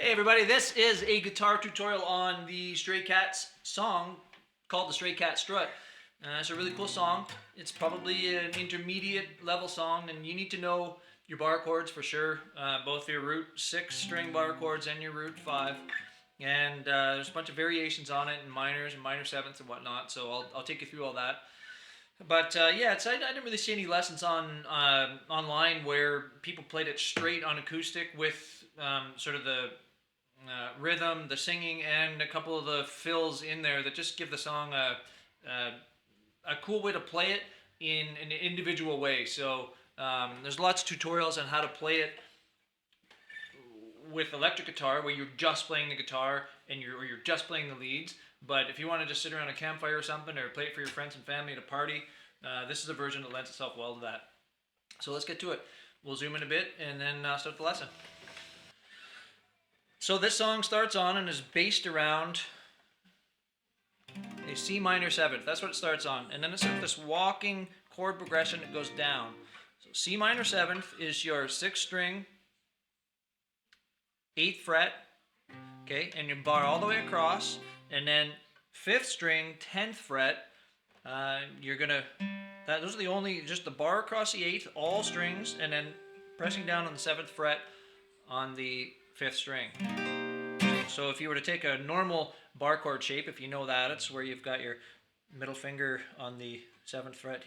Hey everybody, this is a guitar tutorial on the Stray Cats song called the Stray Cat Strut. It's a really cool song. It's probably an intermediate level song, and you need to know your bar chords for sure, both your root 6 string bar chords and your root 5. And there's a bunch of variations on it, and minors and minor sevenths and whatnot, so I'll take you through all that. But yeah, I didn't really see any lessons on online where people played it straight on acoustic with sort of the rhythm, the singing, and a couple of the fills in there that just give the song a cool way to play it in an individual way. So there's lots of tutorials on how to play it with electric guitar, where you're just playing the guitar and you're just playing the leads. But if you want to just sit around a campfire or something, or play it for your friends and family at a party, this is a version that lends itself well to that. So let's get to it. We'll zoom in a bit and then start the lesson. So this song starts on and is based around a C minor seventh. That's what it starts on. And then it's this walking chord progression that goes down. So C minor seventh is your 6th string, 8th fret, okay, and you bar all the way across. And then 5th string, 10th fret, you're gonna, those are the only, just the bar across the 8th, all strings, and then pressing down on the 7th fret on the 5th string. So if you were to take a normal bar chord shape, if you know that, it's where you've got your middle finger on the 7th fret,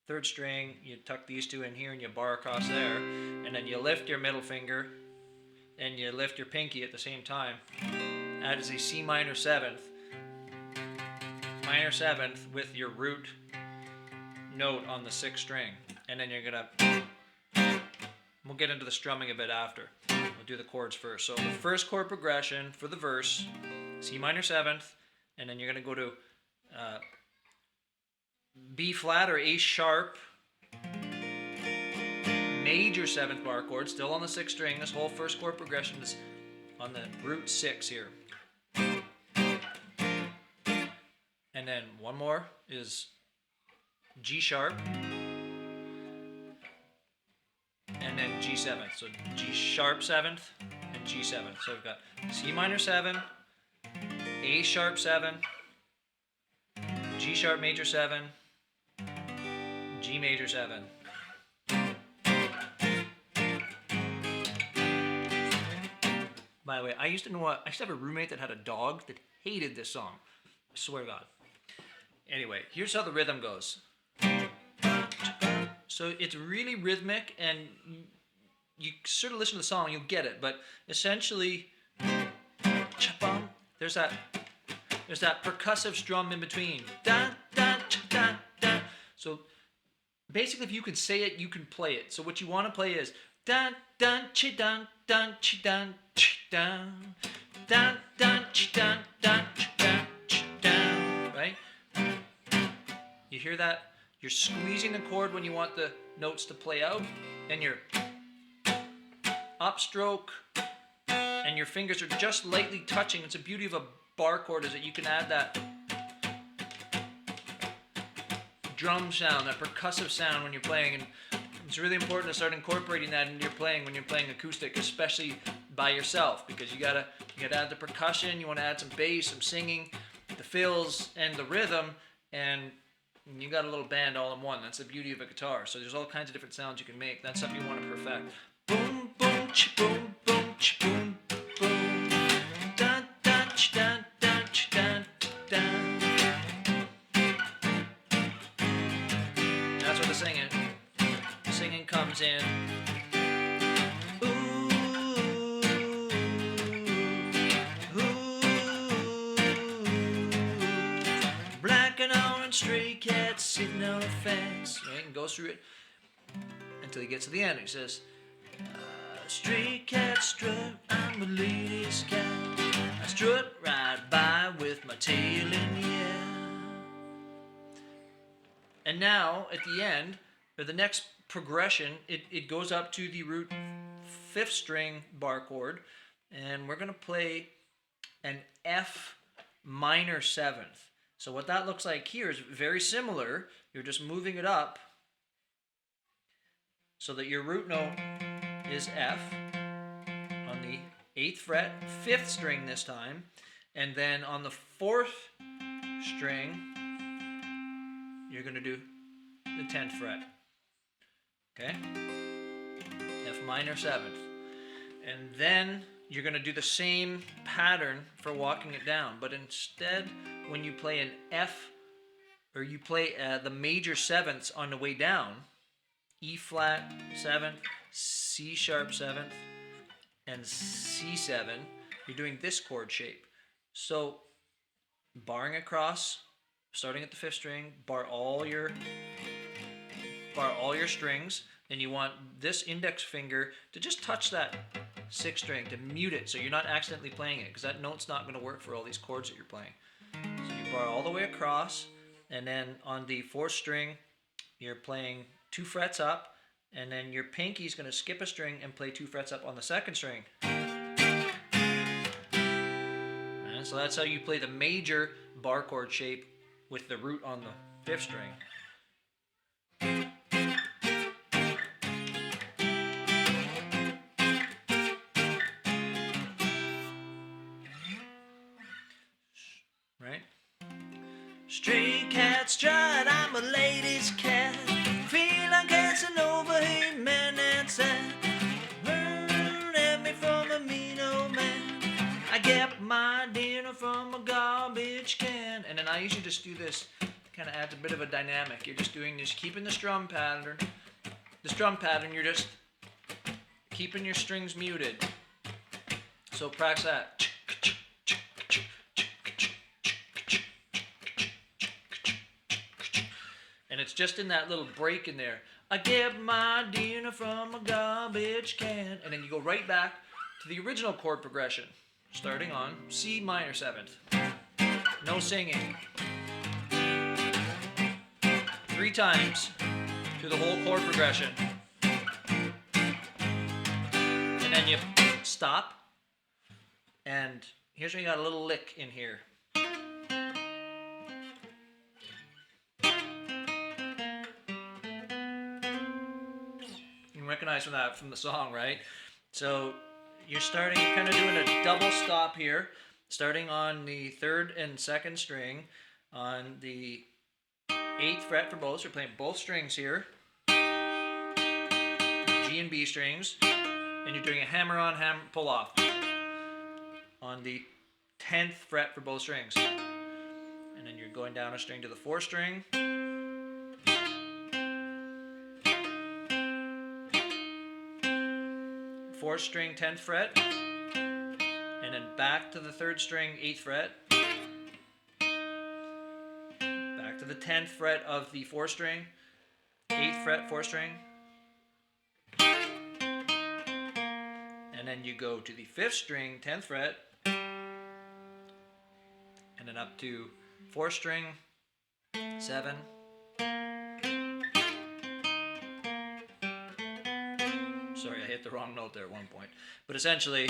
3rd string, you tuck these two in here and you bar across there, and then you lift your middle finger and you lift your pinky at the same time. That is a C minor 7th with your root note on the 6th string. And then you're gonna, we'll get into the strumming a bit after. We'll do the chords first. So the first chord progression for the verse, C minor 7th, and then you're gonna go to B flat or A sharp, major 7th bar chord, still on the 6th string. This whole first chord progression is on the root 6 here. And then one more is G sharp, and then G7. So G sharp 7th and G7. So we've got C minor 7, A sharp 7, G sharp major 7, G major 7. By the way, I used to have a roommate that had a dog that hated this song. I swear to God. Anyway, here's how the rhythm goes. So it's really rhythmic, and you sort of listen to the song, you'll get it. But essentially, there's that percussive strum in between. So basically, if you can say it, you can play it. So what you want to play is dun dun chi dun dun chi dun chi dun dun dun chi dun dun chi dun chi dun. Right? You hear that? You're squeezing the chord when you want the notes to play out, and your upstroke and your fingers are just lightly touching. It's the beauty of a bar chord, is that you can add that drum sound, that percussive sound when you're playing, and it's really important to start incorporating that into your playing when you're playing acoustic, especially by yourself, because you gotta add the percussion, you want to add some bass, some singing, the fills, and the rhythm, and you got a little band all in one. That's the beauty of a guitar. So there's all kinds of different sounds you can make. That's something you want to perfect. Boom, boom, ch boom, boom, ch boom, boom. Dun, dun, ch dun, dun, ch dun, dun. That's where the singing comes in. Stray cat sitting on a fence, right? And goes through it until he gets to the end. He says, stray cat strut, I'm the lady's cat. I strut right by with my tail in the air. And now, at the end, or the next progression, it goes up to the root 5th string bar chord, and we're going to play an F minor 7th. So what that looks like here is very similar. You're just moving it up so that your root note is F on the 8th fret, 5th string this time, and then on the 4th string, you're going to do the 10th fret. Okay? F minor 7th. And then you're going to do the same pattern for walking it down, but instead, when you play an F, or you play the major 7ths on the way down, E flat 7th, C sharp 7th, and C7, you're doing this chord shape. So, barring across, starting at the 5th string, bar all your strings, and you want this index finger to just touch that 6th string, to mute it so you're not accidentally playing it, because that note's not going to work for all these chords that you're playing. So you bar all the way across, and then on the 4th string, you're playing 2 frets up, and then your pinky's going to skip a string and play 2 frets up on the 2nd string. And so that's how you play the major bar chord shape with the root on the 5th string. Right? Stray cat strut, I'm a ladies' cat. Feel like Casanova, hey man, that's sad. Run at me from a mean old man. I get my dinner from a garbage can. And then I usually just do this, kind of adds a bit of a dynamic. You're just doing this, keeping the strum pattern. The strum pattern, you're just keeping your strings muted. So practice that. And it's just in that little break in there. I get my dinner from a garbage can. And then you go right back to the original chord progression, starting on C minor 7th. No singing. 3 times through the whole chord progression. And then you stop. And here's where you got a little lick in here. Recognize from the song, right? So you're kind of doing a double stop here, starting on the 3rd and 2nd string on the 8th fret for both. So you're playing both strings here, G and B strings, and you're doing a hammer on, hammer pull off on the 10th fret for both strings, and then you're going down a string to the 4th string. 4th string, 10th fret, and then back to the 3rd string, 8th fret, back to the 10th fret of the 4th string, 8th fret, 4th string, and then you go to the 5th string, 10th fret, and then up to 4th string, 7, sorry, I hit the wrong note there at one point. But essentially,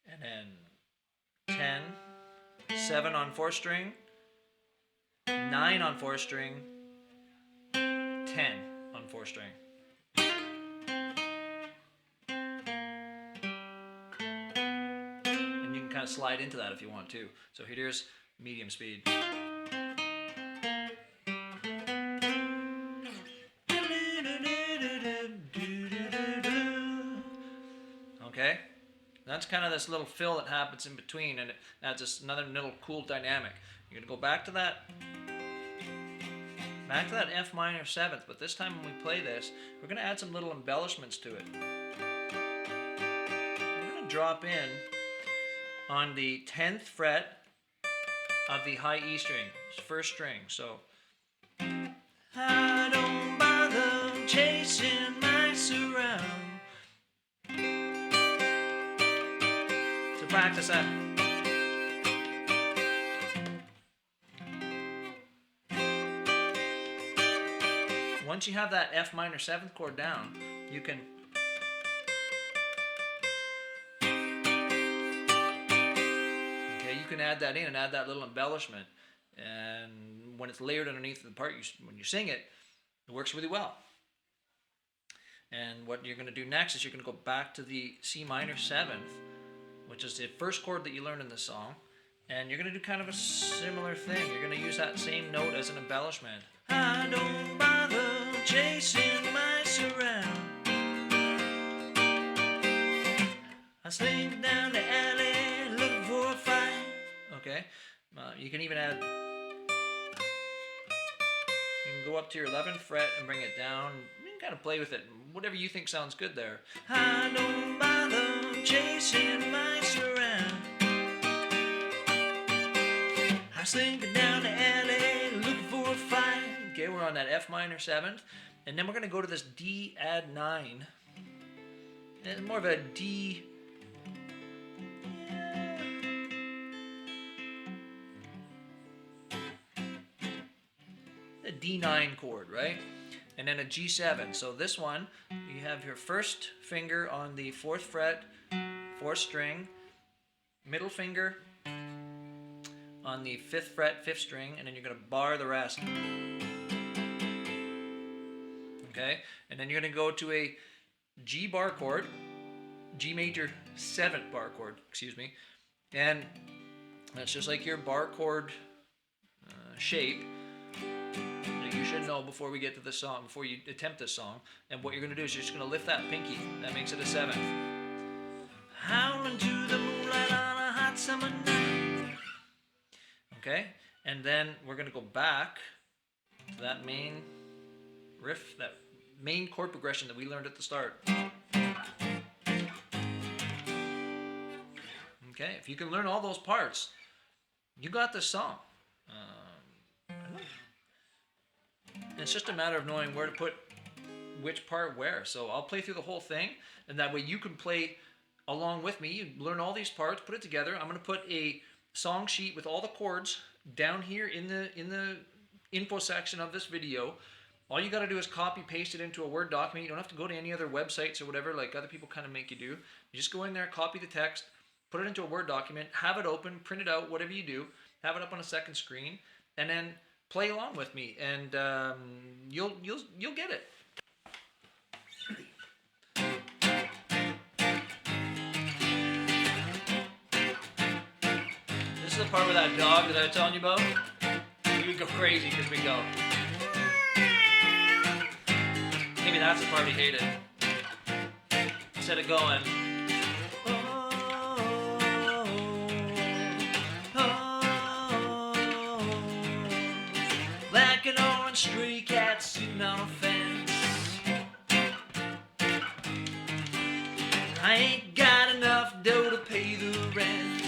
and then 10, 7 on 4th string, 9 on 4th string, 10 on 4th string. And you can kind of slide into that if you want to. So here's medium speed. Okay, that's kind of this little fill that happens in between, and it adds another little cool dynamic. You're gonna go back to that F minor 7th, but this time when we play this, we're gonna add some little embellishments to it. We're gonna drop in on the 10th fret of the high E string, 1st string. So I don't bother chasing mice around. Practice that. Once you have that F minor 7th chord down, you can add that in and add that little embellishment, and when it's layered underneath the part when you sing it, it works really well. And what you're going to do next is you're going to go back to the C minor 7th, which is the first chord that you learned in the song. And you're going to do kind of a similar thing. You're going to use that same note as an embellishment. I don't bother chasing my surround. I slink down the alley looking for a fight. Okay? You can even add... You can go up to your 11th fret and bring it down. You can kind of play with it. Whatever you think sounds good there. I don't bother chasing my surround. I slink down the alley looking for a fight. Okay, we're on that F minor 7th. And then we're going to go to this D add 9. It's more of a D... a D9 chord, right? And then a G7. So this one, you have your first finger on the 4th fret, 4th string, middle finger on the 5th fret, 5th string, and then you're going to bar the rest. Okay? And then you're going to go to a G bar chord, G major 7th bar chord, excuse me. And that's just like your bar chord shape that you should know before we get to this song, before you attempt this song. And what you're going to do is you're just going to lift that pinky. That makes it a 7th. Howling to the moonlight on a hot summer night. Okay? And then we're going to go back to that main riff, that main chord progression that we learned at the start. Okay? If you can learn all those parts, you got this song. It's just a matter of knowing where to put which part where. So I'll play through the whole thing, and that way you can play along with me. You learn all these parts, put it together. I'm going to put a song sheet with all the chords down here in the info section of this video. All you got to do is copy paste it into a Word document. You don't have to go to any other websites or whatever like other people kind of make you do. You just go in there, copy the text, put it into a Word document, have it open, print it out, whatever you do, have it up on a second screen, and then play along with me, and you'll get it. This is the part with that dog that I was telling you about. You go crazy because we go. Maybe that's the part he hated. Instead of going. Like an orange stray cat sitting on a fence. I ain't got enough dough to pay the rent.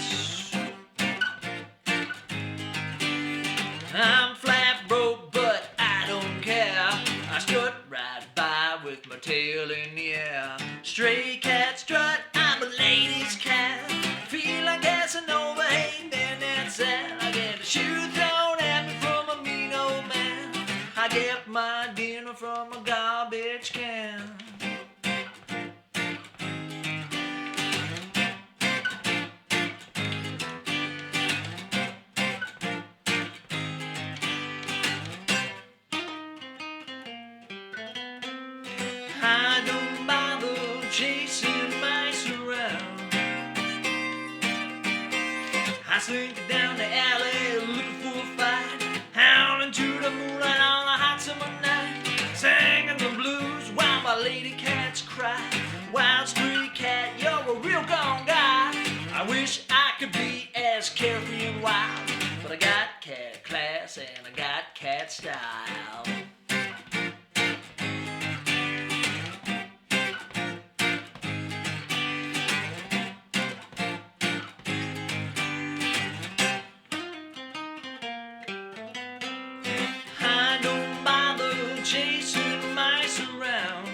I'm flat broke, but I don't care. I strut right by with my tail in the air. Stray cat strut, I'm a lady's cat. Feel like Casanova, ain't been that sad. I get a shoe thrown at me from a mean old man. I get my dinner from a garbage can. I don't bother chasing mice around. I slink down the alley looking for a fight, howling to the moonlight on a hot summer night, singing the blues while my lady cats cry. Wild stray cat, you're a real gone guy. I wish I could be as carefree and wild, but I got cat class and I got cat style. Chasing mice around.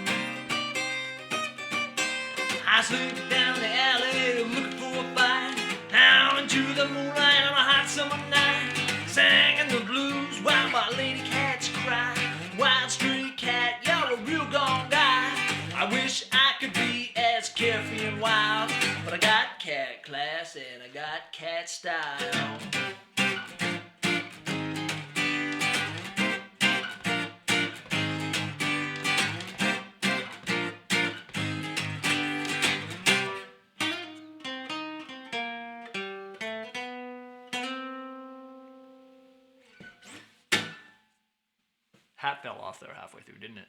I slink down the alley looking for a fight, howling to the moonlight on a hot summer night, singing the blues while my lady cats cry. Wild stray cat, you're a real gone guy. I wish I could be as carefree and wild, but I got cat class and I got cat style. hat fell off there halfway through, didn't it?